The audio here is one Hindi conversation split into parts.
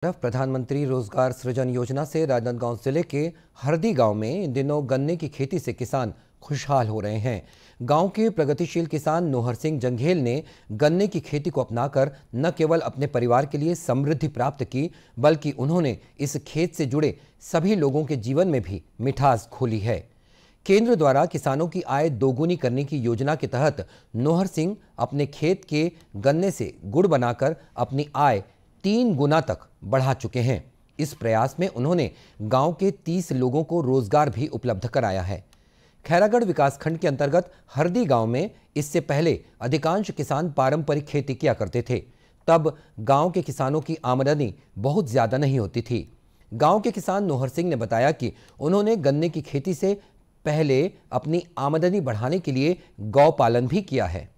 तरफ प्रधानमंत्री रोजगार सृजन योजना से राजनांदगांव जिले के हरदी गांव में इन दिनों गन्ने की खेती से किसान खुशहाल हो रहे हैं। गांव के प्रगतिशील किसान नोहर सिंह जंघेल ने गन्ने की खेती को अपनाकर न केवल अपने परिवार के लिए समृद्धि प्राप्त की, बल्कि उन्होंने इस खेत से जुड़े सभी लोगों के जीवन में भी मिठास घोली है। केंद्र द्वारा किसानों की आय दोगुनी करने की योजना के तहत नोहर सिंह अपने खेत के गन्ने से गुड़ बनाकर अपनी आय 3 गुना तक बढ़ा चुके हैं। इस प्रयास में उन्होंने गांव के 30 लोगों को रोजगार भी उपलब्ध कराया है। खैरागढ़ विकासखंड के अंतर्गत हरदी गांव में इससे पहले अधिकांश किसान पारंपरिक खेती किया करते थे। तब गांव के किसानों की आमदनी बहुत ज्यादा नहीं होती थी। गांव के किसान नोहर सिंह ने बताया कि उन्होंने गन्ने की खेती से पहले अपनी आमदनी बढ़ाने के लिए गौ पालन भी किया है।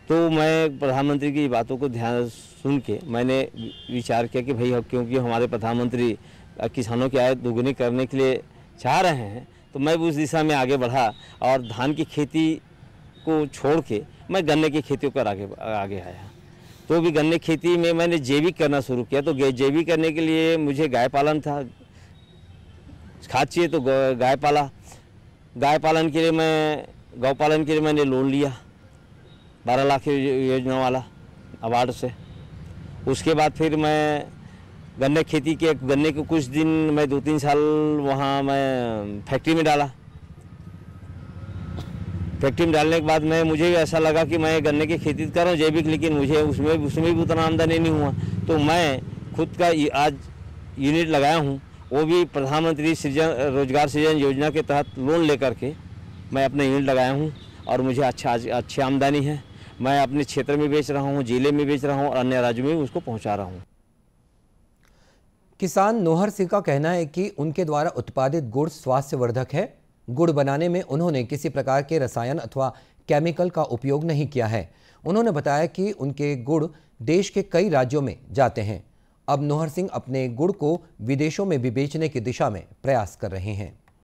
तो मैं प्रधानमंत्री की बातों को ध्यान सुन के मैंने विचार किया कि भाई क्योंकि हमारे प्रधानमंत्री किसानों की आय दोगुनी करने के लिए चाह रहे हैं, तो मैं उस दिशा में आगे बढ़ा और धान की खेती को छोड़ के मैं गन्ने की खेती पर आगे आया। तो भी गन्ने खेती में मैंने जैविक करना शुरू किया। तो जैविक करने के लिए मुझे गाय पालन था, खाद चाहिए, तो गाय पाला। गाय पालन के लिए गौ पालन के लिए मैंने लोन लिया 12 लाख योजना वाला अवार्ड से। उसके बाद फिर मैं गन्ने के कुछ दिन मैं 2-3 साल वहाँ मैं फैक्ट्री में डाला। फैक्ट्री में डालने के बाद मुझे ऐसा लगा कि मैं गन्ने की खेती कर रहा हूँ जैविक, लेकिन मुझे उसमें भी उतना आमदनी नहीं हुआ। तो मैं खुद का आज यूनिट लगाया हूँ, वो भी प्रधानमंत्री रोजगार सृजन योजना के तहत लोन लेकर के मैं अपना यूनिट लगाया हूँ और मुझे अच्छी आमदनी है। मैं अपने क्षेत्र में बेच रहा हूँ, जिले में बेच रहा हूँ और अन्य राज्यों में उसको पहुँचा रहा हूँ। किसान नोहर सिंह का कहना है कि उनके द्वारा उत्पादित गुड़ स्वास्थ्यवर्धक है। गुड़ बनाने में उन्होंने किसी प्रकार के रसायन अथवा केमिकल का उपयोग नहीं किया है। उन्होंने बताया कि उनके गुड़ देश के कई राज्यों में जाते हैं। अब नोहर सिंह अपने गुड़ को विदेशों में भी बेचने की दिशा में प्रयास कर रहे हैं।